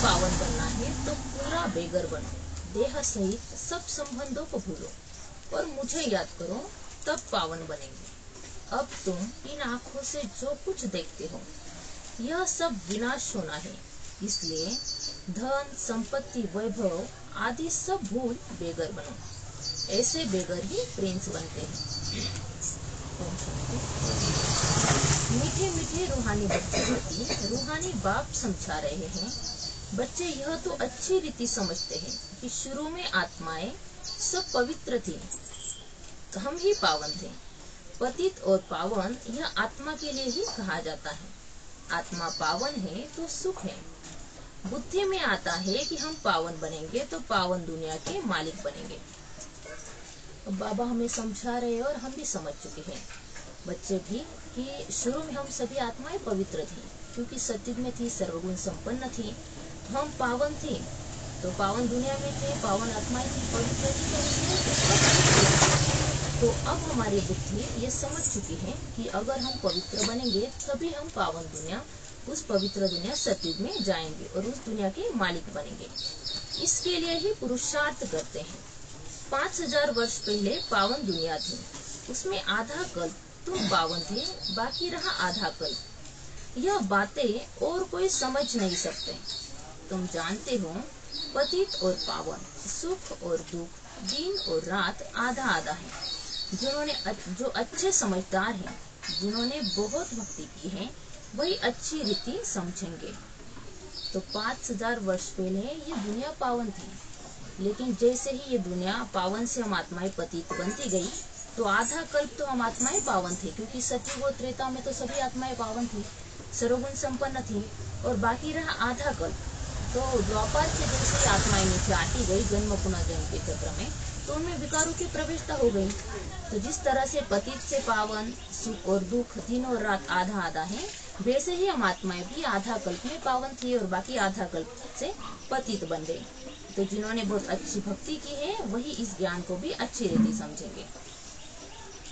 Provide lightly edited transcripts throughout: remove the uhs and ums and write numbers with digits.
पावन बनना है तो पूरा बेगर बनो, देह सहित सब संबंधों को भूलो और मुझे याद करो, तब पावन बनेंगे। अब तुम इन आँखों से जो कुछ देखते हो यह सब विनाश होना है, इसलिए धन संपत्ति वैभव आदि सब भूल बेगर बनो। ऐसे बेगर ही प्रिंस बनते हैं। मीठे मीठे रूहानी बच्चों की रूहानी बाप समझा रहे हैं। बच्चे यह तो अच्छी रीति समझते हैं कि शुरू में आत्माएं सब पवित्र थी, हम ही पावन थे। पतित और पावन यह आत्मा के लिए ही कहा जाता है। आत्मा पावन है तो सुख है। बुद्धि में आता है कि हम पावन बनेंगे तो पावन दुनिया के मालिक बनेंगे। अब बाबा हमें समझा रहे हैं और हम भी समझ चुके हैं, बच्चे भी, कि शुरू में हम सभी आत्माएं पवित्र थी, क्योंकि सत्युग में थी, सर्वगुण संपन्न थी, तो हम पावन थे, तो पावन दुनिया में थे, पावन आत्माएं थी, पवित्र थी। तो अब हमारी बुद्धि ये समझ चुकी है कि अगर हम पवित्र बनेंगे तभी हम पावन दुनिया, उस पवित्र दुनिया सत्युग में जाएंगे और उस दुनिया के मालिक बनेंगे। इसके लिए ही पुरुषार्थ करते हैं। 5000 वर्ष पहले पावन दुनिया थी, उसमें आधा कल्प तुम पावन थे, बाकी रहा आधा कल्प। यह बातें और कोई समझ नहीं सकते। तुम जानते हो, पतित और पावन, सुख और दुख, दिन और रात आधा आधा है। जो अच्छे समझदार हैं, जिन्होंने बहुत भक्ति की है, वही अच्छी रीति समझेंगे। तो 5000 वर्ष पहले ये दुनिया पावन थी, लेकिन जैसे ही ये दुनिया पावन से हम आत्माएं पतित बनती गई, तो आधा कल्प तो हम आत्माएं पावन थे, क्योंकि सतयुग और त्रेता में तो सभी आत्माएं पावन थी, सर्वगुण संपन्न थी, और बाकी रहा आधा कल्प। तो द्वापर से जैसे आत्माएं नीचे आती गई जन्म पुनः जन्म के चक्र में, तो उनमें विकारों की प्रवेशता हो गई। तो जिस तरह से पतित से पावन, सुख और दुख, दिन और रात आधा आधा है, वैसे ही हम आत्माएं भी आधा कल्प में पावन थी और बाकी आधा कल्प से पतित बन गई। तो जिन्होंने बहुत अच्छी भक्ति की है, वही इस ज्ञान को भी अच्छी रीति समझेंगे।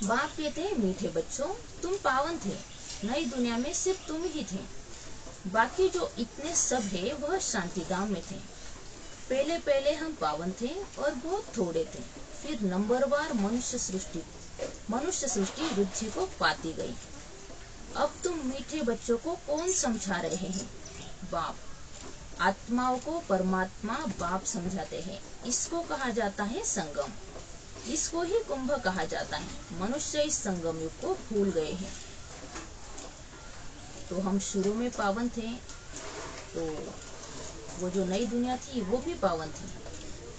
बाप कहते हैं, मीठे बच्चों, तुम पावन थे, नई दुनिया में सिर्फ तुम ही थे, बाकी जो इतने सब है वह शांति धाम में थे। पहले पहले हम पावन थे और बहुत थोड़े थे, फिर नंबरवार मनुष्य सृष्टि रुचि को पाती गई। अब तुम मीठे बच्चों को कौन समझा रहे हैं? बाप। आत्माओं को परमात्मा बाप समझाते हैं। इसको कहा जाता है संगम, इसको ही कुंभ कहा जाता है। मनुष्य इस संगम युग को भूल गए हैं। तो हम शुरू में पावन थे, तो वो जो नई दुनिया थी वो भी पावन थी।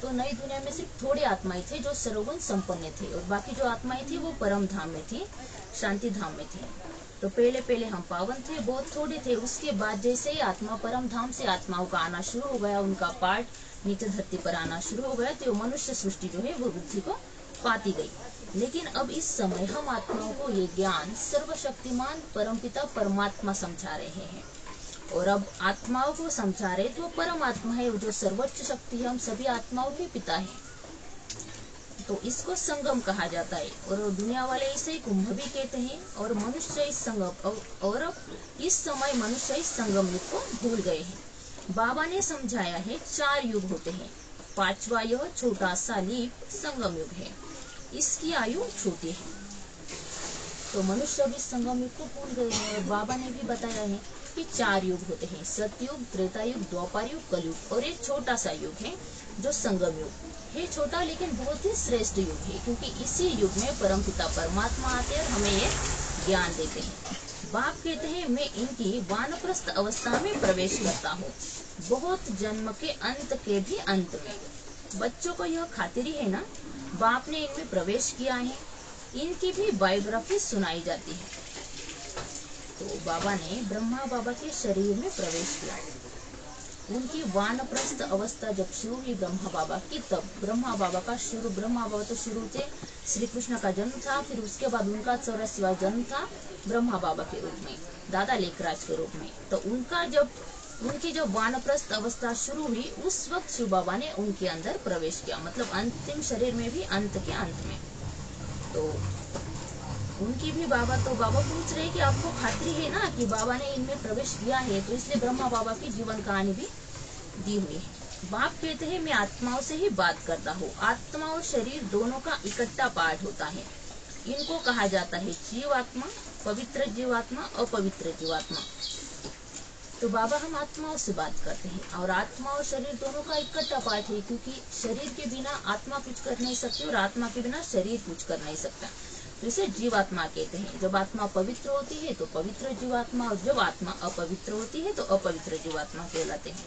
तो नई दुनिया में सिर्फ थोड़े आत्माएं थे जो सर्वगुण संपन्न थे, और बाकी जो आत्माएं थी वो परम धाम में थी, शांति धाम में थी। तो पहले पहले हम पावन थे, बहुत थोड़े थे। उसके बाद जैसे ही आत्मा परम धाम से आत्माओं का आना शुरू हो गया, उनका पार्ट नीचे धरती पर आना शुरू हो गया, तो मनुष्य सृष्टि जो है वो बुद्धि को पाती गई। लेकिन अब इस समय हम आत्माओं को ये ज्ञान सर्वशक्तिमान परमपिता परमात्मा समझा रहे हैं, और अब आत्माओं को समझा रहे तो परमात्मा है, जो सर्वोच्च शक्ति है, हम सभी आत्माओं के पिता है। तो इसको संगम कहा जाता है, और दुनिया वाले इसे कुंभ भी कहते हैं। और मनुष्य इस संगम, और अब इस समय मनुष्य इस संगम युग को भूल गए हैं। बाबा ने समझाया है 4 युग होते हैं, 5वां यह छोटा सा लीप संगम युग है, इसकी आयु छोटी है। तो मनुष्य भी संगम युग को भूल गए हैं, और बाबा ने भी बताया है कि 4 युग होते हैं, सतयुग, त्रेता युग, द्वापर युग, कलयुग, और एक छोटा सा युग है जो संगम युग है। छोटा लेकिन बहुत ही श्रेष्ठ युग है, क्योंकि इसी युग में परमपिता परमात्मा आते हैं और हमें ये ज्ञान देते हैं। बाप कहते हैं, मैं इनकी वानप्रस्थ अवस्था में प्रवेश करता हूँ, बहुत जन्म के अंत के भी अंत में। बच्चों को यह खातिरी है ना, बाप ने इनमें प्रवेश किया है, इनकी भी बायोग्राफी सुनाई जाती है। तो बाबा ने ब्रह्मा बाबा के शरीर में प्रवेश किया। उनकी वानप्रस्थ अवस्था जब शुरू हुई ब्रह्मा बाबा की, तब ब्रह्मा बाबा तो शुरू से श्री कृष्ण का जन्म था। फिर उसके बाद उनका 84वां जन्म था ब्रह्मा बाबा के रूप में, दादा लेखराज के रूप में। तो उनकी जब वानप्रस्थ अवस्था शुरू हुई, उस वक्त शिव बाबा ने उनके अंदर प्रवेश किया, मतलब अंतिम शरीर में भी अंत के अंत में। तो उनकी भी बाबा पूछ रहे कि आपको खातिरी है ना कि बाबा ने इनमें प्रवेश किया है, तो इसलिए ब्रह्मा बाबा की जीवन कहानी भी दी हुई है। बाप कहते हैं मैं आत्माओं से ही बात करता हूँ। आत्मा और शरीर दोनों का इकट्ठा पार्ट होता है। इनको कहा जाता है जीवात्मा, पवित्र जीवात्मा, अपवित्र जीवात्मा। तो बाबा हम आत्माओं से बात करते हैं और आत्मा और शरीर दोनों का इकट्ठा पार्ट है, क्योंकि शरीर के बिना आत्मा कुछ कर नहीं सकती और आत्मा के बिना शरीर कुछ कर नहीं सकता। तो इसे जीवात्मा कहते हैं। जब आत्मा पवित्र होती है तो पवित्र जीवात्मा, और जब आत्मा अपवित्र होती है तो अपवित्र जीवात्मा कहलाते हैं।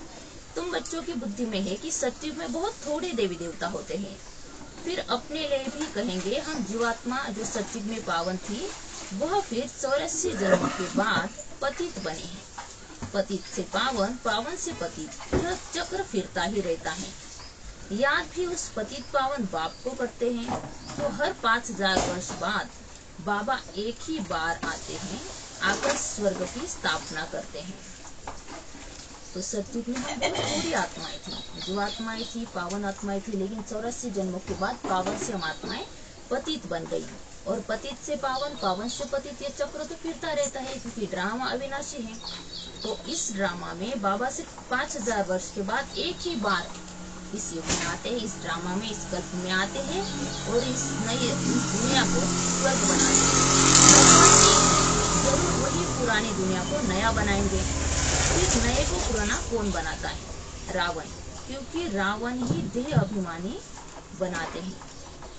तुम बच्चों की बुद्धि में है कि सतयुग में बहुत थोड़े देवी देवता होते हैं। फिर अपने लिए भी कहेंगे हम जीवात्मा जो सतयुग में पावन थी, वह फिर 84 जन्मों के बाद पतित बने हैं। पतित से पावन, पावन से पतित, यह चक्र फिरता ही रहता है। याद भी उस पतित पावन बाप को करते हैं। तो हर 5000 वर्ष बाद बाबा एक ही बार आते हैं, आकर स्वर्ग की स्थापना करते हैं। तो सतयुग में हम बहुत थोड़ी आत्माएं थी, जो आत्माएं थी पावन आत्माएं थी, लेकिन 84 जन्मों के बाद पावन से हम आत्माएं पतित बन गई। और पतित से पावन, पावन से पतित, ये चक्र तो फिरता रहता है, क्योंकि ड्रामा अविनाशी है। तो इस ड्रामा में बाबा से 5000 वर्ष के बाद एक ही बार इस युग में आते हैं, इस ड्रामा में, इस कल्प में आते हैं और इस दुनिया को स्वर्ग बनाते हैं। जरूर वही पुरानी दुनिया को नया बनाएंगे। फिर नए को पुराना कौन बनाता है? रावण, क्योंकि रावण ही देह अभिमानी बनाते हैं।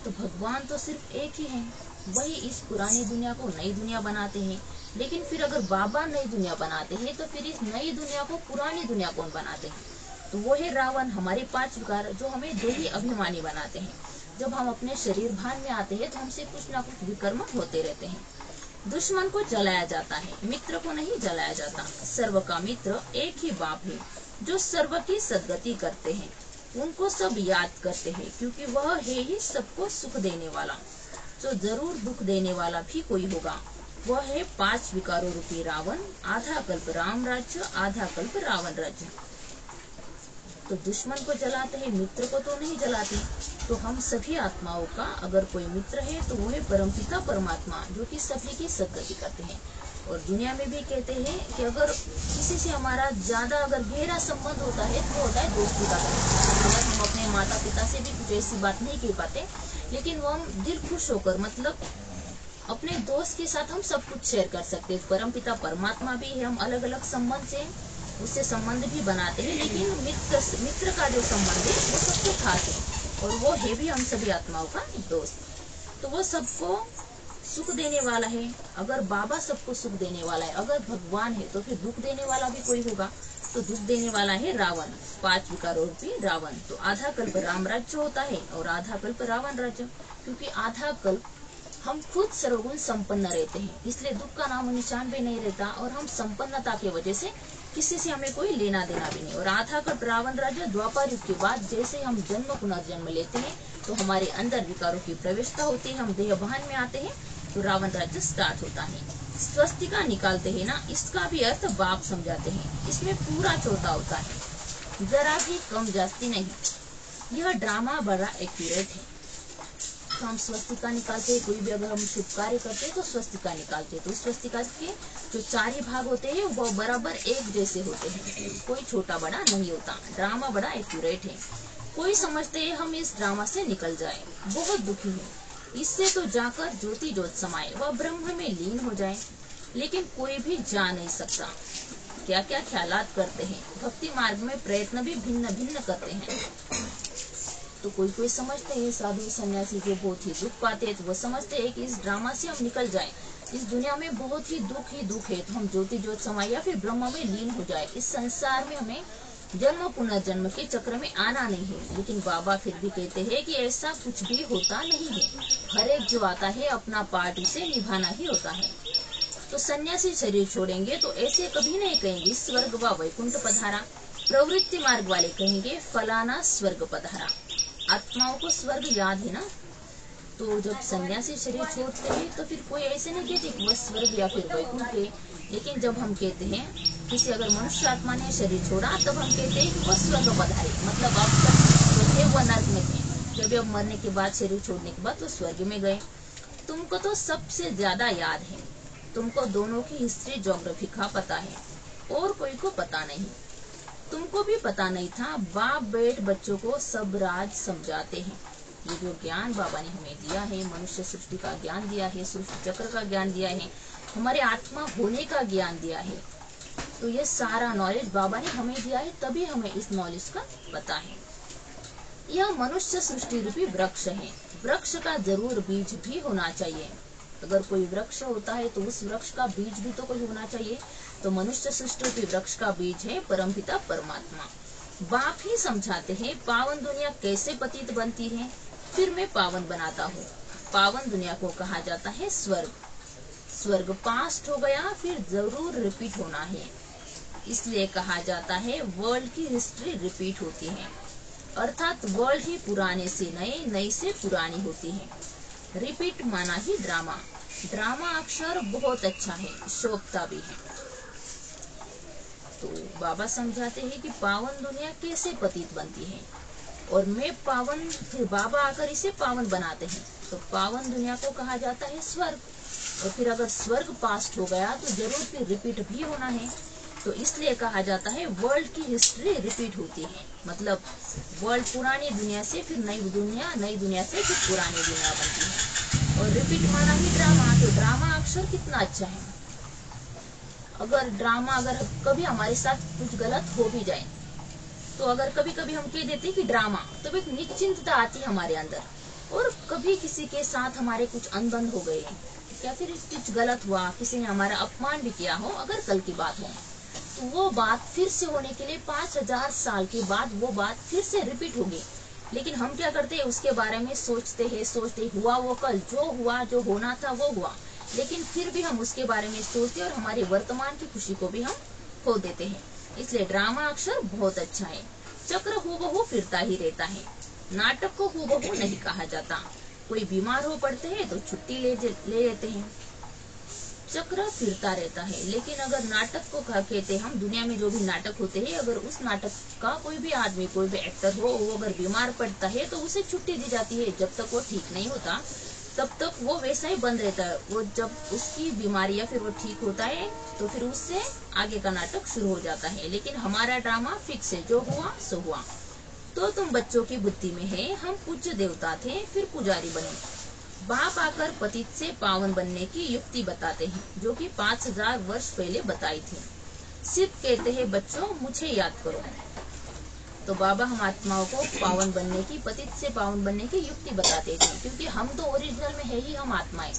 तो भगवान तो सिर्फ एक ही है, वही इस पुरानी दुनिया को नई दुनिया बनाते हैं। लेकिन फिर अगर बाबा नई दुनिया बनाते हैं तो फिर इस नई दुनिया को पुरानी दुनिया कौन बनाते हैं? तो वो है रावण, हमारे 5 विकार जो हमें देही अभिमानी बनाते हैं। जब हम अपने शरीर भान में आते हैं तो हमसे कुछ ना कुछ विकर्म होते रहते हैं। दुश्मन को जलाया जाता है, मित्र को नहीं जलाया जाता। सर्व का मित्र एक ही बाप है, जो सर्व की सद्गति करते हैं। उनको सब याद करते हैं, क्योंकि वह है ही सबको सुख देने वाला। तो जरूर दुख देने वाला भी कोई होगा, वह है 5 विकारों रूपी रावण। आधा कल्प राम राज्य, आधा कल्प रावण राज्य। तो दुश्मन को जलाते हैं, मित्र को तो नहीं जलाते। तो हम सभी आत्माओं का अगर कोई मित्र है तो वो है परमपिता परमात्मा, जो कि सभी की सद्गति करते हैं। और दुनिया में भी कहते हैं कि अगर किसी से हमारा ज्यादा अगर गहरा संबंध होता है तो होता है दोस्ती का संबंध। अगर हम अपने माता पिता से भी कुछ ऐसी बात नहीं कह पाते, लेकिन वो हम दिल खुश होकर, मतलब अपने दोस्त के साथ हम सब कुछ शेयर कर सकते हैं। परमपिता परमात्मा भी है, हम अलग अलग संबंध से उससे संबंध भी बनाते हैं, लेकिन मित्र का जो संबंध है वो सबसे खास है, और वो है भी हम सभी आत्माओं का दोस्त। तो वो सबको सुख देने वाला है। अगर बाबा सबको सुख देने वाला है, अगर भगवान है, तो फिर दुख देने वाला भी कोई होगा। तो दुख देने वाला है रावण, 5 विकारों रूपी रावण। तो आधा कल्प राम राज्य होता है और आधा कल्प रावण राज्य, क्योंकि आधा कल्प हम खुद सर्वगुण संपन्न रहते हैं, इसलिए दुख का नाम निशान भी नहीं रहता, और हम संपन्नता की वजह से किसी से हमें कोई लेना देना भी नहीं। और आधा कल्प रावण राज्य, द्वापर युग के बाद जैसे हम जन्म पुनर्जन्म लेते हैं तो हमारे अंदर विकारों की प्रवेशता होती है, हम देह भान में आते हैं, तो रावण राज्य स्टार्ट होता है। स्वस्तिका निकालते हैं ना, इसका भी अर्थ बाप समझाते हैं। इसमें पूरा चौथा होता है, जरा भी कम जास्ती नहीं। यह ड्रामा बड़ा एक्यूरेट है। तो हम स्वस्तिका निकालते हैं, कोई भी अगर हम शुभ कार्य करते हैं तो स्वस्तिका निकालते हैं। तो स्वस्तिका के जो 4 ही भाग होते हैं वो बराबर एक जैसे होते हैं, कोई छोटा बड़ा नहीं होता। ड्रामा बड़ा एक्यूरेट है। कोई समझते हैं हम इस ड्रामा से निकल जाए, बहुत दुखी है, इससे तो जाकर ज्योति ज्योत समाये, वह ब्रह्म में लीन हो जाए, लेकिन कोई भी जा नहीं सकता। क्या क्या ख्यालात करते हैं, भक्ति मार्ग में प्रयत्न भी भिन्न भिन्न करते हैं। तो कोई समझते हैं साधु सन्यासी जो बहुत ही दुख पाते हैं, तो वो समझते हैं कि इस ड्रामा से हम निकल जाएं, इस दुनिया में बहुत ही दुख है, तो हम ज्योति ज्योत समाये या फिर ब्रह्म में लीन हो जाए। इस संसार में हमें जन्म पुनर्जन्म के चक्र में आना नहीं है। लेकिन बाबा फिर भी कहते हैं कि ऐसा कुछ भी होता नहीं है, हर एक जो आता है अपना पार्ट उसे निभाना ही होता है। तो सन्यासी शरीर छोड़ेंगे तो ऐसे कभी नहीं कहेंगे स्वर्ग व वैकुंठ पधारा। प्रवृत्ति मार्ग वाले कहेंगे फलाना स्वर्ग पधारा। आत्माओं को स्वर्ग याद है ना। तो जब सन्यासी शरीर छोड़ते हैं तो फिर कोई ऐसे नहीं कहते कि वह स्वर्ग या फिर वैकुंठ है। लेकिन जब हम कहते हैं किसी अगर मनुष्य आत्मा ने शरीर छोड़ा, तब हम कहते हैं कि वह स्वर्ग पधारे, मतलब अब तक जो थे वह नर्क में थे, जब अब मरने के बाद शरीर छोड़ने के बाद वो स्वर्ग में गए। तुमको तो सबसे ज्यादा याद है, तुमको दोनों की हिस्ट्री ज्योग्राफी का पता है, और कोई को पता नहीं। तुम उनको भी पता नहीं था, बाप बेट बच्चों को सब राज समझाते हैं। ये जो ज्ञान बाबा ने हमें दिया है, मनुष्य सृष्टि का ज्ञान दिया है, सृष्टि चक्र का ज्ञान दिया है, हमारे आत्मा होने का ज्ञान दिया है, तो ये सारा नॉलेज बाबा ने हमें दिया है, तभी हमें इस नॉलेज का पता है। यह मनुष्य सृष्टि रूपी वृक्ष है। वृक्ष का जरूर बीज भी होना चाहिए। अगर कोई वृक्ष होता है तो उस वृक्ष का बीज भी तो कोई होना चाहिए। तो मनुष्य सृष्टि रूपी वृक्ष का बीज है परमपिता परमात्मा। बाप ही समझाते हैं पावन दुनिया कैसे पतित बनती है, फिर मैं पावन बनाता हूँ। पावन दुनिया को कहा जाता है स्वर्ग। स्वर्ग पास्ट हो गया, फिर जरूर रिपीट होना है, इसलिए कहा जाता है वर्ल्ड की हिस्ट्री रिपीट होती है। अर्थात वर्ल्ड ही पुराने से नए, नए से पुरानी होती है। रिपीट माना ही ड्रामा। ड्रामा अक्षर बहुत अच्छा है, शोभता भी है। तो बाबा समझाते हैं कि पावन दुनिया कैसे पतित बनती है, और मैं पावन, फिर बाबा आकर इसे पावन बनाते हैं। तो पावन दुनिया को कहा जाता है स्वर्ग, और फिर अगर स्वर्ग पास्ट हो गया तो जरूर फिर रिपीट भी होना है, तो इसलिए कहा जाता है वर्ल्ड की हिस्ट्री रिपीट होती है। मतलब वर्ल्ड पुरानी दुनिया से फिर नई दुनिया, नई दुनिया से फिर पुरानी दुनिया बनती है। और रिपीट माना ही ड्रामा। तो ड्रामा अक्षर कितना अच्छा है। अगर ड्रामा, अगर कभी हमारे साथ कुछ गलत हो भी जाए, तो अगर कभी कभी हम कह देते हैं कि ड्रामा, तो एक निश्चिंतता आती है हमारे अंदर। और कभी किसी के साथ हमारे कुछ अनबन हो गए, या फिर कुछ गलत हुआ, किसी ने हमारा अपमान भी किया हो, अगर कल की बात हो, तो वो बात फिर से होने के लिए 5000 साल के बाद वो बात फिर से रिपीट होगी। लेकिन हम क्या करते हैं, उसके बारे में सोचते हैं, हुआ वो कल, जो हुआ, जो होना था वो हुआ, लेकिन फिर भी हम उसके बारे में सोचते हैं और हमारे वर्तमान की खुशी को भी हम खो देते हैं। इसलिए ड्रामा अक्षर बहुत अच्छा है। चक्र हूबहू फिरता ही रहता है। नाटक को हूबहू नहीं कहा जाता। कोई बीमार हो पड़ते हैं तो छुट्टी ले लेते हैं। चक्र फिरता रहता है। लेकिन अगर नाटक को कहते हम, दुनिया में जो भी नाटक होते हैं, अगर उस नाटक का कोई भी आदमी, कोई भी एक्टर हो, वो अगर बीमार पड़ता है तो उसे छुट्टी दी जाती है। जब तक वो ठीक नहीं होता तब तक वो वैसा ही बंद रहता है। वो जब उसकी बीमारी या फिर वो ठीक होता है तो फिर उससे आगे का नाटक शुरू हो जाता है। लेकिन हमारा ड्रामा फिक्स है, जो हुआ सो हुआ। तो तुम बच्चों की बुद्धि में है, हम पूज्य देवता थे फिर पुजारी बने। बाप आकर पतित से पावन बनने की युक्ति बताते हैं, जो कि 5000 वर्ष पहले बताई थी। सिर्फ कहते हैं बच्चों मुझे याद करो। तो बाबा हम आत्माओं को पावन बनने की, पतित से पावन बनने की युक्ति बताते थे, क्योंकि हम तो ओरिजिनल में है ही हम आत्माएं।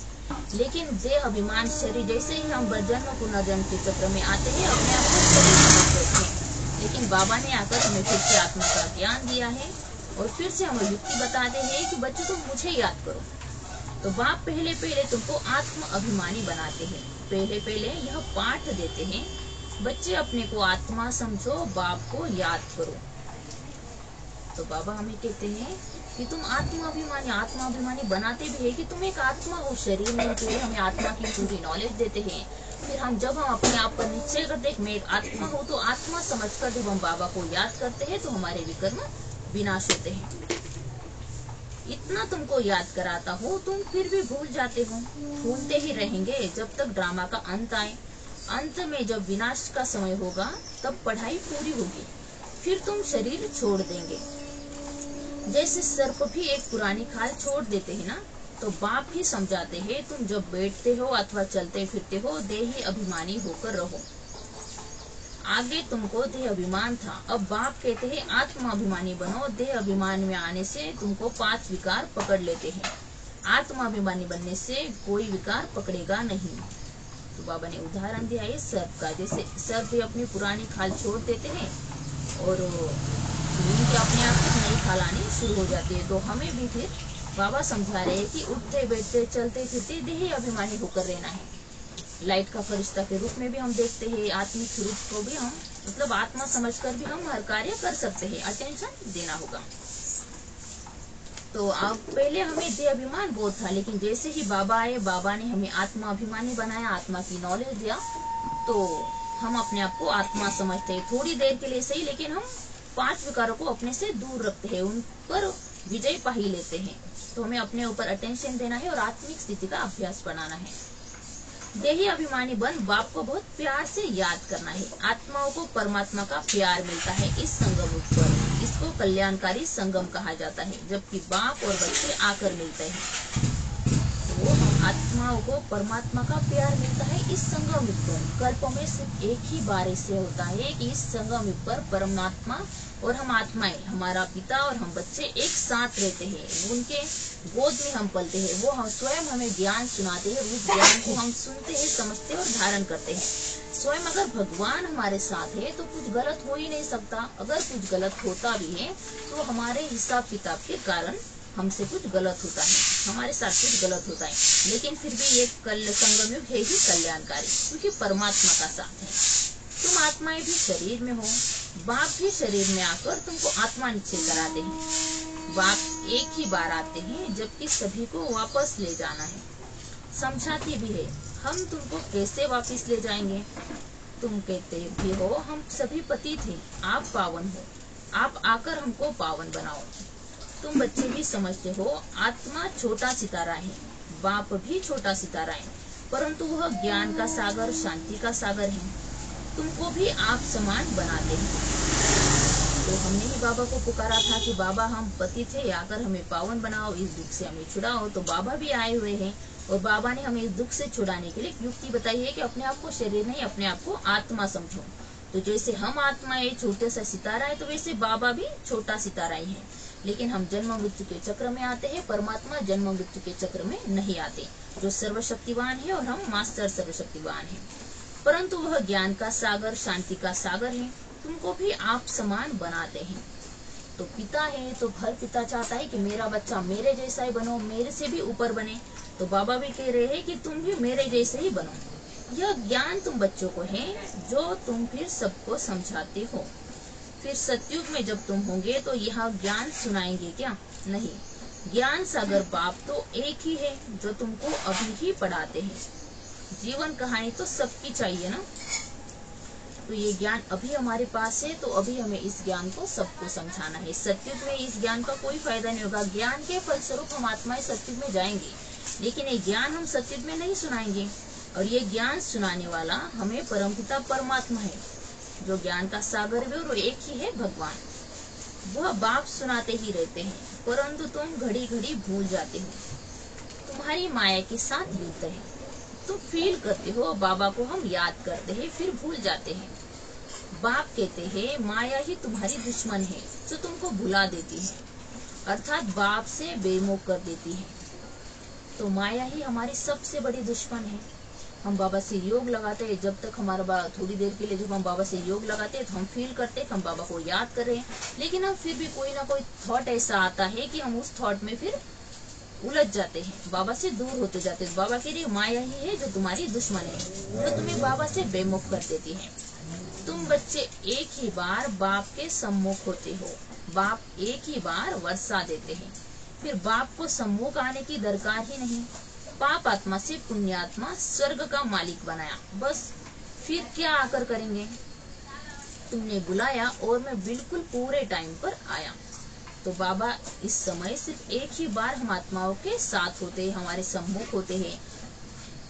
लेकिन देह अभिमान शरीर, जैसे ही हम जन्म पुनर्जन्म के चक्र में आते हैं, अपने आप को शरीर समझते हैं। लेकिन बाबा ने आकर हमें फिर से आत्मा का ज्ञान दिया है और फिर से हमें युक्ति बताते हैं कि बच्चों तुम मुझे याद करो। तो बाप पहले पहले तुमको आत्म अभिमानी बनाते हैं। पहले पहले यह पाठ देते हैं, बच्चे अपने को आत्मा समझो, बाप को याद करो। तो बाबा हमें कहते हैं कि तुम आत्माभिमानी बनाते भी है कि तुम एक आत्मा हो। शरीर में पहले हमें आत्मा की पूरी नॉलेज देते हैं। फिर जब हम अपने आप पर निश्चय करते हैं मैं एक आत्मा हूँ, तो आत्मा समझकर जब हम बाबा को याद करते हैं तो हमारे विकर्म विनाश होते हैं। इतना तुमको याद कराता हूँ, तुम फिर भी भूल जाते हो। भूलते ही रहेंगे जब तक ड्रामा का अंत आए। अंत में जब विनाश का समय होगा तब पढ़ाई पूरी होगी, फिर तुम शरीर छोड़ देंगे। जैसे सर्प भी एक पुरानी खाल छोड़ देते हैं ना, तो बाप ही समझाते हैं तुम जब बैठते हो अथवा चलते फिरते हो, देही अभिमानी होकर रहो। आगे तुमको देह अभिमान था, अब बाप कहते हैं आत्माभिमानी बनो। देह अभिमान में आने से तुमको 5 विकार पकड़ लेते हैं। आत्माभिमानी बनने से कोई विकार पकड़ेगा नहीं। तो बाबा ने उदाहरण दिया है सर्प का। जैसे सर्प भी अपनी पुरानी खाल छोड़ देते हैं और उनके अपने आप नई खाल आनी शुरू हो जाती है। तो हमें भी फिर बाबा समझा रहे हैं कि उठते बैठते चलते फिरते देही अभिमानी होकर रहना है। लाइट का फरिश्ता के रूप में भी हम देखते हैं, आत्मिक स्वरूप को भी हम मतलब आत्मा समझकर भी हम हर कार्य कर सकते हैं। अटेंशन देना होगा। तो अब पहले हमें देह अभिमान बहुत था, लेकिन जैसे ही बाबा आए, बाबा ने हमें आत्मा अभिमानी बनाया, आत्मा की नॉलेज दिया, तो हम अपने आप को आत्मा समझते हैं। थोड़ी देर के लिए सही, लेकिन हम 5 विकारों को अपने से दूर रखते हैं, उन पर विजय पा ही लेते हैं। तो हमें अपने ऊपर अटेंशन देना है और आत्मिक स्थिति का अभ्यास बनाना है। देही अभिमानी बन बाप को बहुत प्यार से याद करना है। आत्माओं को परमात्मा का प्यार मिलता है इस संगम पर। इसको कल्याणकारी संगम कहा जाता है, जबकि बाप और बच्चे आकर मिलते हैं। तो हम आत्माओं को परमात्मा का प्यार मिलता है इस संगम पर। कल्प में सिर्फ एक ही बार ऐसे होता है कि इस संगम पर परमात्मा और हम आत्माएं, हमारा पिता और हम बच्चे एक साथ रहते हैं। उनके गोद में हम पलते हैं। वो हम स्वयं हमें ज्ञान सुनाते हैं। उस ज्ञान को हम सुनते हैं, समझते हैं और धारण करते हैं। स्वयं अगर भगवान हमारे साथ है तो कुछ गलत हो ही नहीं सकता। अगर कुछ गलत होता भी है तो हमारे हिसाब किताब के कारण हमसे कुछ गलत होता है, हमारे साथ कुछ गलत होता है। लेकिन फिर भी ये संगम युग है ही कल्याणकारी, क्योंकि परमात्मा का साथ है। तुम आत्माएं भी शरीर में हो, बाप भी शरीर में आकर तुमको आत्मा निश्चय कराते हैं। बाप एक ही बार आते हैं, जबकि सभी को वापस ले जाना है। समझाती भी है, हम तुमको कैसे वापस ले जाएंगे। तुम कहते भी हो हम सभी पतित हैं, आप पावन हो, आप आकर हमको पावन बनाओ। तुम बच्चे भी समझते हो आत्मा छोटा सितारा है, बाप भी छोटा सितारा है, परंतु वह ज्ञान का सागर, शांति का सागर है। तुमको भी आप समान बनाते हैं। तो हमने ही बाबा को पुकारा था कि बाबा हम पति थे, आकर हमें पावन बनाओ, इस दुख से हमें छुड़ाओ। तो बाबा भी आए हुए हैं और बाबा ने हमें इस दुख से छुड़ाने के लिए युक्ति बताई है कि अपने आप को शरीर नहीं, अपने आप को आत्मा समझो। तो जैसे हम आत्मा है, छोटे सा सितारा है, तो वैसे बाबा भी छोटा सितारा ही है। लेकिन हम जन्म मृत्यु के चक्र में आते हैं, परमात्मा जन्म मृत्यु के चक्र में नहीं आते, जो सर्वशक्तिवान है और हम मास्टर सर्वशक्तिवान है। परंतु वह ज्ञान का सागर, शांति का सागर है, तुमको भी आप समान बनाते हैं। तो पिता है तो हर पिता चाहता है कि मेरा बच्चा मेरे जैसा ही बनो, मेरे से भी ऊपर बने। तो बाबा भी कह रहे हैं कि तुम भी मेरे जैसे ही बनो। यह ज्ञान तुम बच्चों को है, जो तुम फिर सबको समझाते हो। फिर सतयुग में जब तुम होंगे तो यह ज्ञान सुनाएंगे क्या? नहीं, ज्ञान सागर बाप तो एक ही है, जो तुमको अभी ही पढ़ाते हैं। जीवन कहानी तो सबकी चाहिए ना। तो ये ज्ञान अभी हमारे पास है, तो अभी हमें इस ज्ञान को सबको समझाना है। सतयुग में इस ज्ञान का कोई फायदा नहीं होगा। ज्ञान के फलस्वरूप हम आत्माएं सतयुग में जाएंगे, लेकिन ये ज्ञान हम सतयुग में नहीं सुनाएंगे। और ये ज्ञान सुनाने वाला हमें परमपिता परमात्मा है, जो ज्ञान का सागर भी, और एक ही है भगवान। वह बाप सुनाते ही रहते हैं, परंतु तुम घड़ी घड़ी भूल जाते हो। तुम्हारी माया के साथ युद्ध है। तुम फील करते हो बाबा को हम याद करते हैं, फिर भूल जाते हैं। बाप कहते हैं माया ही तुम्हारी दुश्मन है, जो तुमको भुला देती है, अर्थात बाप से बेमुख कर देती है। तो माया ही हमारी सबसे बड़ी दुश्मन है। हम बाबा से योग लगाते हैं, जब तक हमारा थोड़ी देर के लिए जब हम बाबा से योग लगाते हैं तो हम फील करते हैं कि हम बाबा को याद कर रहे हैं, लेकिन हम फिर भी कोई ना कोई थॉट ऐसा आता है कि हम उस थॉट में फिर उलझ जाते हैं, बाबा से दूर होते जाते हैं। बाबा कह रही माया ही है जो तुम्हारी दुश्मन है, जो तुम्हें बाबा से बेमुख कर देती है। तुम बच्चे एक ही बार बाप के सम्मुख होते हो। बाप एक ही बार वर्षा देते हैं, फिर बाप को सम्मुख आने की दरकार ही नहीं। पाप आत्मा से पुण्यात्मा स्वर्ग का मालिक बनाया, बस फिर क्या आकर करेंगे। तुमने बुलाया और मैं बिल्कुल पूरे टाइम पर आया। तो बाबा इस समय सिर्फ एक ही बार हम आत्माओं के साथ होते हैं, हमारे सम्मुख होते हैं,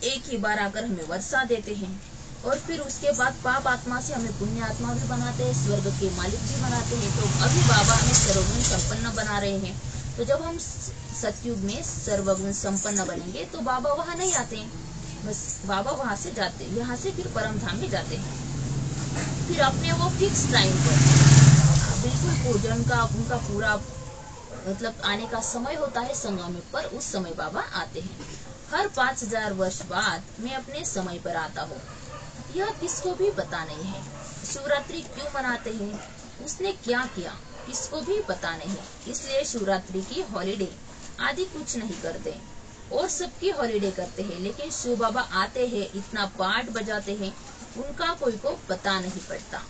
एक ही बार आकर हमें वर्षा देते हैं, और फिर उसके बाद पाप आत्मा से हमें पुण्य आत्मा भी बनाते हैं, स्वर्ग के मालिक भी बनाते हैं। तो अभी बाबा हमें सर्वगुण संपन्न बना रहे हैं। तो जब हम सतयुग में सर्वगुण संपन्न बनेंगे तो बाबा वहाँ नहीं आते हैं, बस बाबा वहाँ से जाते हैं, यहाँ से फिर परम धाम में जाते हैं। फिर अपने वो फिक्स टाइम पर बिल्कुल पूजन का उनका पूरा मतलब आने का समय होता है संगम पर, उस समय बाबा आते हैं। हर 5000 वर्ष बाद मैं अपने समय पर आता हूँ। यह किसको भी पता नहीं है। शिवरात्रि क्यों मनाते हैं, उसने क्या किया, किसको भी पता नहीं। इसलिए शिवरात्रि की हॉलीडे आदि कुछ नहीं करते, और सबकी हॉलीडे करते हैं। लेकिन शिव बाबा आते हैं, इतना पाठ बजाते हैं, उनका कोई को पता नहीं पड़ता,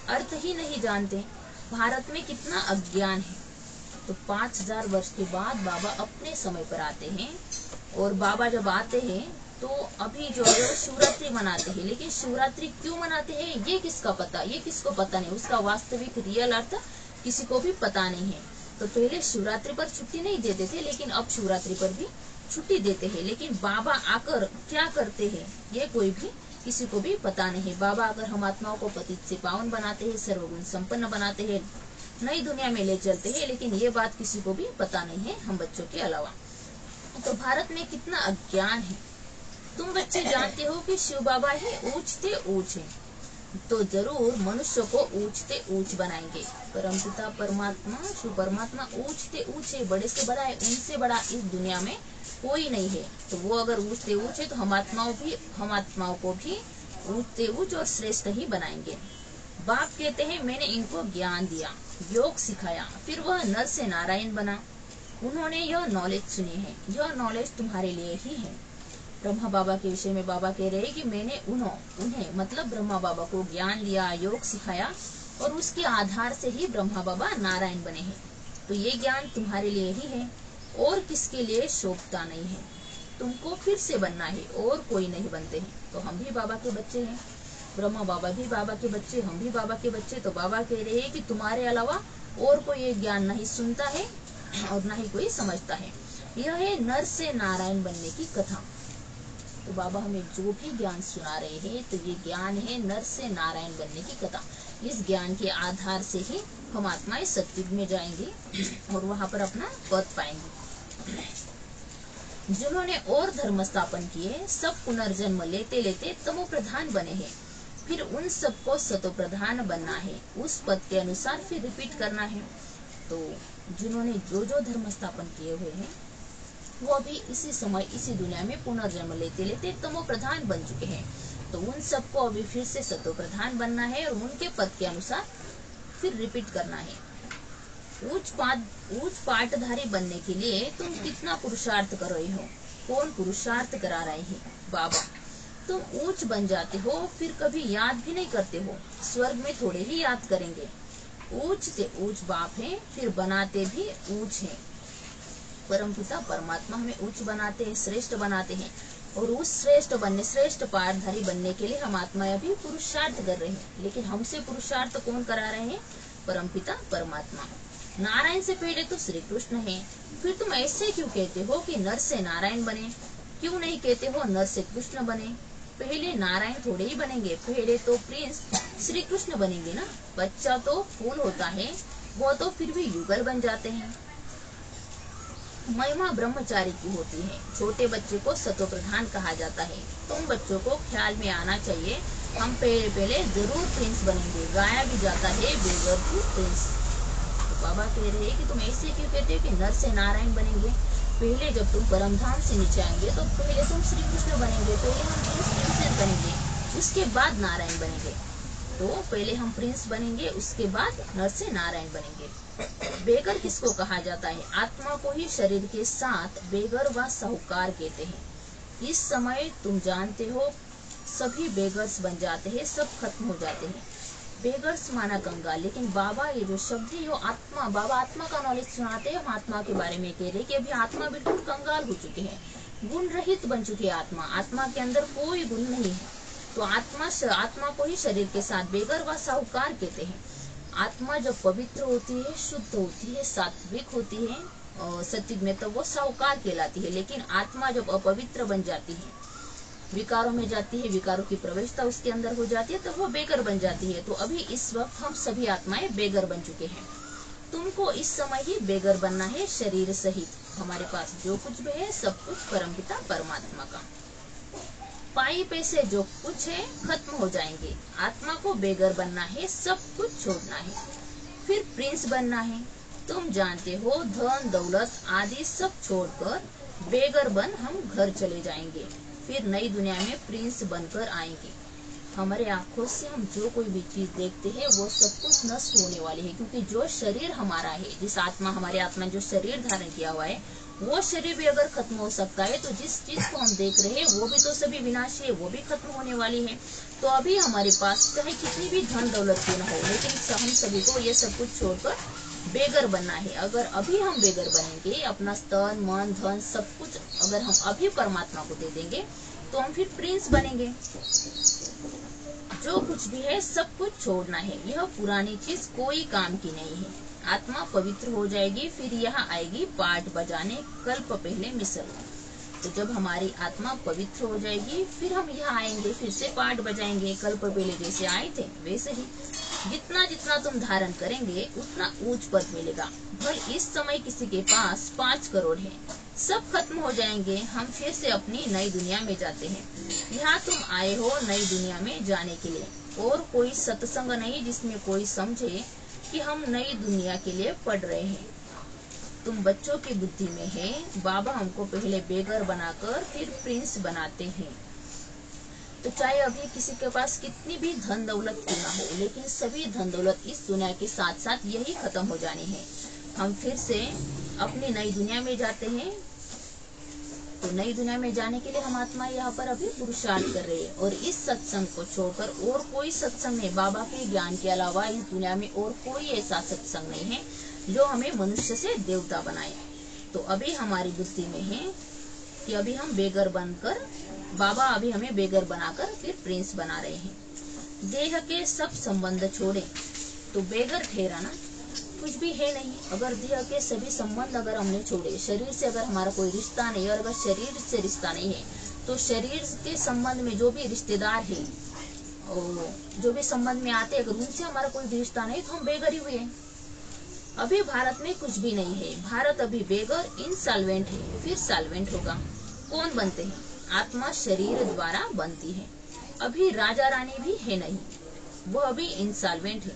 अर्थ ही नहीं जानते। भारत में कितना अज्ञान है। तो 5000 वर्ष के बाद बाबा अपने समय पर आते हैं, और बाबा जब आते हैं तो अभी जो है वो शिवरात्रि मनाते हैं। लेकिन शिवरात्रि क्यों मनाते हैं ये किसका पता, ये किसको पता नहीं, उसका वास्तविक रियल अर्थ किसी को भी पता नहीं है। तो पहले शिवरात्रि पर छुट्टी नहीं देते थे, लेकिन अब शिवरात्रि पर भी छुट्टी देते हैं, लेकिन बाबा आकर क्या करते हैं ये कोई भी किसी को भी पता नहीं। बाबा आकर हम आत्माओं को पतित से पावन बनाते हैं, सर्वगुण संपन्न बनाते हैं, नई दुनिया में ले चलते हैं, लेकिन ये बात किसी को भी पता नहीं है हम बच्चों के अलावा। तो भारत में कितना अज्ञान है। तुम बच्चे जानते हो कि शिव बाबा ही ऊंचते ऊंच है, तो जरूर मनुष्य को ऊंचते ऊंच बनाएंगे। परमपिता परमात्मा शिव परमात्मा ऊंचते ऊंच है, बड़े से बड़ा है, उनसे बड़ा इस दुनिया में कोई नहीं है। तो वो अगर ऊंचते ऊंच है तो हम आत्माओं को भी ऊंचते ऊंच और श्रेष्ठ ही बनाएंगे। बाप कहते हैं मैंने इनको ज्ञान दिया, योग सिखाया, फिर वह नर से नारायण बना। उन्होंने यह नॉलेज सुनी है, यह नॉलेज तुम्हारे लिए ही है। ब्रह्मा बाबा के विषय में बाबा कह रहे हैं कि मैंने उन्हें मतलब ब्रह्मा बाबा को ज्ञान दिया, योग सिखाया, और उसके आधार से ही ब्रह्मा बाबा नारायण बने हैं। तो ये ज्ञान तुम्हारे लिए ही है और किसके लिए शोभता नहीं है। तुमको फिर से बनना है और कोई नहीं बनते हैं। तो हम भी बाबा के बच्चे हैं, ब्रह्मा बाबा भी बाबा के बच्चे, हम भी बाबा के बच्चे। तो बाबा कह रहे हैं कि तुम्हारे अलावा और कोई ये ज्ञान नहीं सुनता है और न ही कोई समझता है। यह है नर से नारायण बनने की कथा। तो बाबा हमें जो भी ज्ञान सुना रहे हैं तो ये ज्ञान है नर से नारायण बनने की कथा। इस ज्ञान के आधार से ही हम आत्माएं सत्युग में जाएंगे और वहां पर अपना पद पाएंगे। जिन्होंने और धर्म स्थापन किए सब पुनर्जन्म लेते लेते तमो प्रधान बने हैं, फिर उन सबको सतो प्रधान बनना है, उस पद के अनुसार फिर रिपीट करना है। तो जिन्होंने जो धर्म स्थापन किए हुए हैं वो अभी इसी समय इसी दुनिया में पुनर्जन्म लेते लेते तमो प्रधान बन चुके हैं। तो उन सबको अभी फिर से सतो प्रधान बनना है और उनके पद के अनुसार फिर रिपीट करना है। उच्च पाठधारी बनने के लिए तुम कितना पुरुषार्थ कर रहे हो? कौन पुरुषार्थ करा रहे हैं? बाबा। तुम ऊंच बन जाते हो फिर कभी याद भी नहीं करते हो, स्वर्ग में थोड़े ही याद करेंगे। ऊंच से ऊंच बाप है, फिर बनाते भी ऊंच है। परमपिता परमात्मा हमें ऊंच बनाते हैं, श्रेष्ठ बनाते हैं, और उस श्रेष्ठ पाठधारी बनने के लिए हम आत्माएं भी पुरुषार्थ कर रहे हैं। लेकिन हमसे पुरुषार्थ कौन करा रहे हैं? परमपिता परमात्मा। नारायण से पहले तो श्री कृष्ण है, फिर तुम ऐसे क्यों कहते हो कि नर से नारायण बने? क्यों नहीं कहते हो नर से कृष्ण बने? पहले नारायण थोड़े ही बनेंगे, पहले तो प्रिंस श्री कृष्ण बनेंगे ना। बच्चा तो फूल होता है, वो तो फिर भी युगल बन जाते हैं। महिमा ब्रह्मचारी की होती है, छोटे बच्चे को सतो प्रधान कहा जाता है। तुम बच्चों को ख्याल में आना चाहिए हम पहले जरूर प्रिंस बनेंगे। गाया भी जाता है बेगर टू प्रिंस। तो बाबा कह रहे हैं कि तुम ऐसे क्यों कहते हो कि नर से नारायण बनेंगे? पहले जब तुम परमधाम से नीचे आएंगे तो पहले तुम श्री कृष्ण बनेंगे, पहले हम प्रिंसेस बनेंगे, उसके बाद नारायण बनेंगे। तो पहले हम प्रिंस बनेंगे, उसके बाद नर से नारायण बनेंगे। बेगर किसको कहा जाता है? आत्मा को ही शरीर के साथ बेगर व साहूकार कहते हैं। इस समय तुम जानते हो सभी बेगर्स बन जाते हैं, सब खत्म हो जाते हैं। बेगर्स माना कंगाल, लेकिन बाबा ये जो शब्द है आत्मा, बाबा आत्मा का नॉलेज सुनाते हैं। हम आत्मा के बारे में कह रहे कि अभी आत्मा बिल्कुल कंगाल हो चुके हैं, गुण रहित बन चुकी है आत्मा। आत्मा के अंदर कोई गुण नहीं है। तो आत्मा को ही शरीर के साथ बेगर व साहूकार कहते हैं। आत्मा जब पवित्र होती है, शुद्ध होती है, सात्विक होती है सत्युग में, तो वो साहूकार कहलाती है। लेकिन आत्मा जब अपवित्र बन जाती है, विकारों में जाती है, विकारों की प्रवेशता उसके अंदर हो जाती है, तो वो बेगर बन जाती है। तो अभी इस वक्त हम सभी आत्माएं बेगर बन चुके हैं। तुमको इस समय ही बेगर बनना है, शरीर सहित। हमारे पास जो कुछ भी है सब कुछ परमपिता परमात्मा का। पाई पैसे जो कुछ है खत्म हो जाएंगे। आत्मा को बेगर बनना है, सब कुछ छोड़ना है, फिर प्रिंस बनना है। तुम जानते हो धन दौलत आदि सब छोड़कर बेगर बन हम घर चले जाएंगे, फिर नई दुनिया में प्रिंस बनकर आएंगे। हमारे आंखों से हम जो कोई भी चीज देखते हैं वो सब कुछ नष्ट होने वाली है, क्योंकि जो शरीर हमारा है, जिस आत्मा हमारे आत्मा जो शरीर धारण किया हुआ है, वो शरीर भी अगर खत्म हो सकता है तो जिस चीज को हम देख रहे हैं वो भी तो सभी विनाशी है, वो भी खत्म होने वाली है। तो अभी हमारे पास चाहे कितनी भी धन दौलत क्यों न हो, लेकिन हम सभी को ये सब कुछ छोड़कर बेगर बनना है। अगर अभी हम बेगर बनेंगे, अपना तन मन धन सब कुछ अगर हम अभी परमात्मा को दे देंगे तो हम फिर प्रिंस बनेंगे। जो कुछ भी है सब कुछ छोड़ना है, यह पुरानी चीज कोई काम की नहीं है। आत्मा पवित्र हो जाएगी, फिर यहाँ आएगी पाठ बजाने कल्प पहले मिसल। तो जब हमारी आत्मा पवित्र हो जाएगी फिर हम यहाँ आएंगे, फिर से पाठ बजाएंगे, कल्प पहले जैसे आए थे वैसे ही। जितना जितना तुम धारण करेंगे उतना ऊंच पद मिलेगा। भल इस समय किसी के पास 5 करोड़ है, सब खत्म हो जाएंगे, हम फिर से अपनी नई दुनिया में जाते हैं। यहाँ तुम आए हो नई दुनिया में जाने के लिए, और कोई सत्संग नहीं जिसमें कोई समझे कि हम नई दुनिया के लिए पढ़ रहे हैं। तुम बच्चों की बुद्धि में है, बाबा हमको पहले बेगर बनाकर फिर प्रिंस बनाते हैं। तो चाहे अभी किसी के पास कितनी भी धन दौलत क्यों ना हो, लेकिन सभी धन दौलत इस दुनिया के साथ साथ यही खत्म हो जानी है। हम फिर से अपनी नई दुनिया में जाते हैं। तो नई दुनिया में जाने के लिए हम आत्मा यहाँ पर अभी पुरुषार्थ कर रहे हैं, और इस सत्संग को छोड़कर और कोई सत्संग नहीं। बाबा के ज्ञान के अलावा इस दुनिया में और कोई ऐसा सत्संग नहीं है जो हमें मनुष्य से देवता बनाए। तो अभी हमारी बुद्धि में है कि अभी हम बेगर बनकर, बाबा अभी हमें बेगर बनाकर फिर प्रिंस बना रहे हैं। देह के सब संबंध छोड़े तो बेगर ठहराना कुछ भी है नहीं। अगर देह के सभी संबंध अगर हमने छोड़े, शरीर से अगर हमारा कोई रिश्ता नहीं, और अगर शरीर से रिश्ता नहीं है तो शरीर के संबंध में जो भी रिश्तेदार है, जो भी संबंध में आते, अगर उनसे हमारा कोई भी रिश्ता नहीं तो हम बेगर ही हुए। अभी भारत में कुछ भी नहीं है। भारत अभी बेगर इनसॉल्वेंट है, फिर सॉल्वेंट होगा। कौन बनते हैं? आत्मा शरीर द्वारा बनती है। अभी राजा रानी भी है नहीं, वो अभी इंसॉल्वेंट है।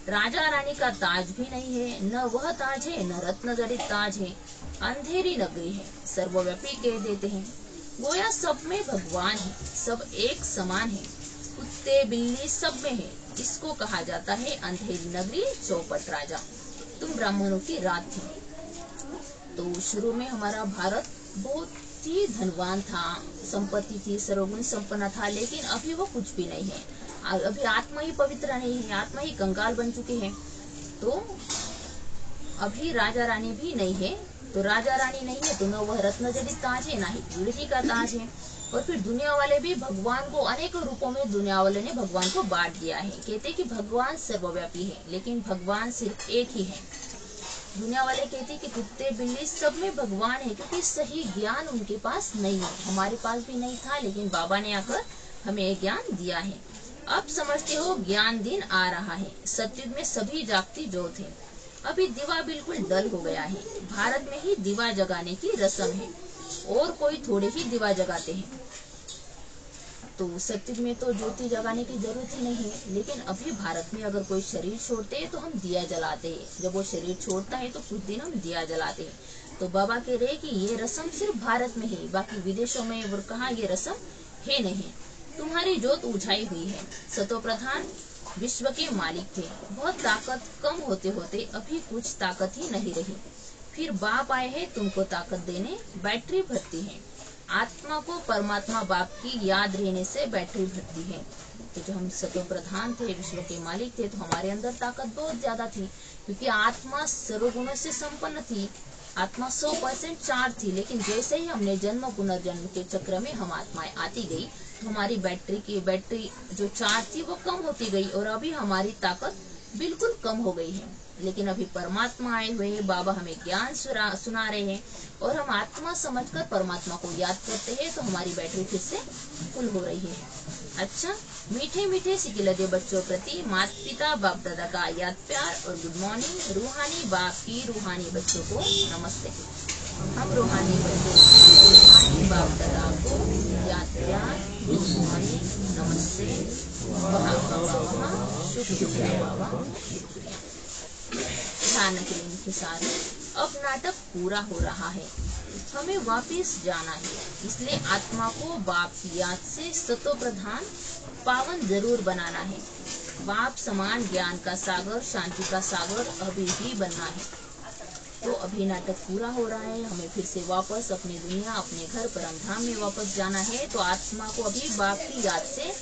राजा रानी का ताज भी नहीं है, न वह ताज है न रत्न जड़ित ताज है। अंधेरी नगरी है, सर्वव्यापी कह देते हैं। गोया सब में भगवान है, सब एक समान है। कुत्ते बिल्ली सब में है, इसको कहा जाता है अंधेरी नगरी चौपट राजा। तुम ब्राह्मणों की रात थी। तो शुरू में हमारा भारत बहुत ही धनवान था, संपत्ति थी, सर्वगुण संपन्न था, लेकिन अभी वो कुछ भी नहीं है। अभी आत्मा ही पवित्र नहीं है, आत्मा ही कंगाल बन चुके हैं। तो अभी राजा रानी भी नहीं है। तो राजा रानी नहीं है तो न वह रत्न जड़ित ताज है, ना ही पीढ़ी का ताज है। और फिर दुनिया वाले भी भगवान को अनेक रूपों में, दुनिया वाले ने भगवान को बांट दिया है। कहते कि भगवान सर्वव्यापी है, लेकिन भगवान सिर्फ एक ही है। दुनिया वाले कहते कि कुत्ते बिल्ली सब में भगवान है, क्योंकि सही ज्ञान उनके पास नहीं है। हमारे पास भी नहीं था, लेकिन बाबा ने आकर हमें ज्ञान दिया है। अब समझते हो ज्ञान दिन आ रहा है। सत्युग में सभी जागती ज्योत है। अभी दिवा बिल्कुल डल हो गया है। भारत में ही दिवा जगाने की रस्म है, और कोई थोड़े ही दिवा जगाते हैं। तो सत्युग में तो ज्योति जगाने की जरूरत ही नहीं है, लेकिन अभी भारत में अगर कोई शरीर छोड़ते हैं तो हम दिया जलाते हैं। जब वो शरीर छोड़ता है तो कुछ दिन हम दिया जलाते हैं। तो बाबा कह रहे कि ये रस्म सिर्फ भारत में ही, बाकी विदेशों में और कहाँ ये रस्म है नहीं। तुम्हारी जोत उठाई हुई है। सतो प्रधान विश्व के मालिक थे, बहुत ताकत कम होते होते अभी कुछ ताकत ही नहीं रही। फिर बाप आए हैं तुमको ताकत देने, बैटरी भरती है। आत्मा को परमात्मा बाप की याद रहने से बैटरी भरती है। तो जो हम सतो प्रधान थे, विश्व के मालिक थे, तो हमारे अंदर ताकत बहुत ज्यादा थी, क्योंकि आत्मा सर्वगुणों से संपन्न थी। आत्मा 100% चार्ज थी। लेकिन जैसे ही हमने जन्म पुनर्जन्म के चक्र में हम आत्माएं आती गई, तो हमारी बैटरी जो चार्ज थी वो कम होती गई, और अभी हमारी ताकत बिल्कुल कम हो गई है। लेकिन अभी परमात्मा आए हुए हैं, बाबा हमें ज्ञान सुना रहे हैं, और हम आत्मा समझकर परमात्मा को याद करते हैं, तो हमारी बैटरी फिर से फुल हो रही है। अच्छा, मीठे मीठे सिकिलदे बच्चों प्रति माता पिता बाप दादा का याद प्यार और गुड मॉर्निंग। रूहानी बाप की रूहानी बच्चों को नमस्ते। हम रूहानी बच्चों रूहानी बाप दादा को याद प्यार, गुड मॉर्निंग, नमस्ते, शुक्रिया बाबा। ध्यान के साथ अब नाटक पूरा हो रहा है, हमें वापस जाना है। इसलिए आत्मा को बाप की याद से सतो प्रधान पावन जरूर बनाना है। बाप समान ज्ञान का सागर, शांति का सागर अभी भी बनना है। तो अभी नाटक पूरा हो रहा है, हमें फिर से वापस अपनी दुनिया, अपने घर परम धाम में वापस जाना है। तो आत्मा को अभी बाप की याद से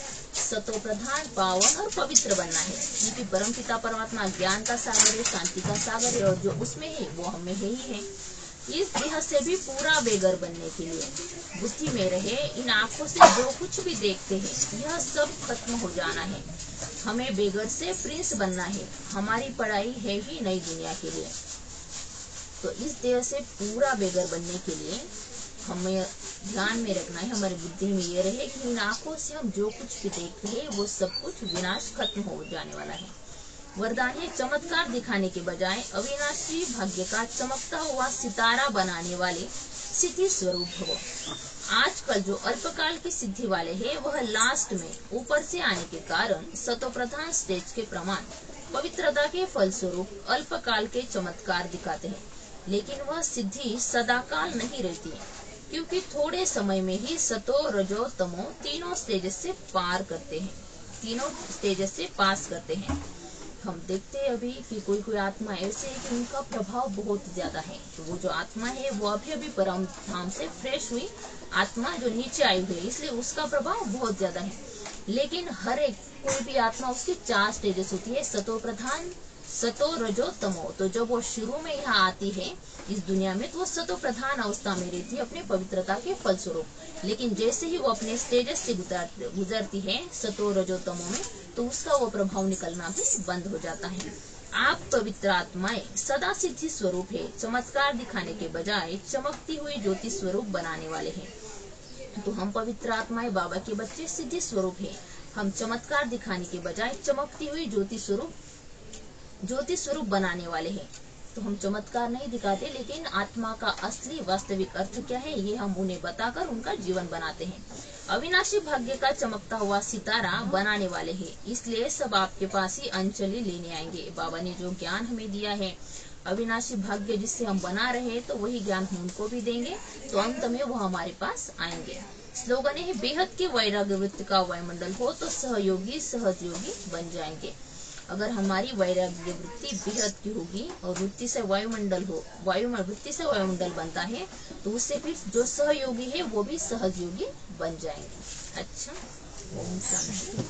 सतो प्रधान, पावन और पवित्र बनना है, क्योंकि परम पिता परमात्मा ज्ञान का सागर है, शांति का सागर है, और जो उसमें है वो हमें है ही है। इस देह से भी पूरा बेगर बनने के लिए बुद्धि में रहे, इन आंखों से जो कुछ भी देखते हैं यह सब खत्म हो जाना है। हमें बेगर से प्रिंस बनना है। हमारी पढ़ाई है ही नई दुनिया के लिए। तो इस देह से पूरा बेगर बनने के लिए हमें ध्यान में रखना है, हमारी बुद्धि में ये रहे कि इन आंखों से हम जो कुछ भी देख रहे हैं वो सब कुछ विनाश खत्म हो जाने वाला है। वरदान है, चमत्कार दिखाने के बजाय अविनाशी भाग्य का चमकता हुआ सितारा बनाने वाले सिद्धि स्वरूप भव। आजकल जो अल्पकाल की सिद्धि वाले हैं वह लास्ट में ऊपर से आने के कारण सतोप्रधान स्टेज के प्रमाण पवित्रता के फलस्वरूप अल्पकाल के चमत्कार दिखाते हैं, लेकिन वह सिद्धि सदाकाल नहीं रहती है, क्योंकि थोड़े समय में ही सतो रजो तमो तीनों स्टेज से पार करते हैं, तीनों स्टेज से पास करते हैं। हम देखते हैं अभी कि कोई कोई आत्मा ऐसे है कि उनका प्रभाव बहुत ज्यादा है, तो वो जो आत्मा है वो अभी परम धाम से फ्रेश हुई आत्मा जो नीचे आई हुई है, इसलिए उसका प्रभाव बहुत ज्यादा है। लेकिन हर एक कोई भी आत्मा उसकी 4 स्टेजेस होती है, सतो प्रधान, सतो रजो तमो। तो जब वो शुरू में यहाँ आती है इस दुनिया में तो वो सतो प्रधान अवस्था में रहती है अपनी पवित्रता के फलस्वरूप, लेकिन जैसे ही वो अपने स्टेजेस से गुजरती है सतो रजो तमो में, तो उसका वो प्रभाव निकलना भी बंद हो जाता है। आप पवित्र आत्माएं सदा सिद्धि स्वरूप है, चमत्कार दिखाने के बजाय चमकती हुई ज्योति स्वरूप बनाने वाले हैं। तो हम पवित्र आत्माएं बाबा के बच्चे सिद्धि स्वरूप है, हम चमत्कार दिखाने के बजाय चमकती हुई ज्योति स्वरूप बनाने वाले हैं। तो हम चमत्कार नहीं दिखाते, लेकिन आत्मा का असली वास्तविक अर्थ क्या है ये हम उन्हें बताकर उनका जीवन बनाते हैं। अविनाशी भाग्य का चमकता हुआ सितारा बनाने वाले हैं, इसलिए सब आपके पास ही अंजलि लेने आएंगे। बाबा ने जो ज्ञान हमें दिया है अविनाशी भाग्य जिससे हम बना रहे हैं, तो वही ज्ञान हम उनको भी देंगे, तो अंत में वो हमारे पास आएंगे। स्लोगन है, बेहद की वैराग्य वृत्ति का वायुमंडल हो तो सहयोगी सहयोगी बन जाएंगे। अगर हमारी वैराग्य वृत्ति बेहद की होगी और वृत्ति से वायुमंडल हो, वृत्ति से वायुमंडल बनता है, तो उससे फिर जो सहयोगी है वो भी सहयोगी बन जाएंगे। अच्छा, ओम शांति।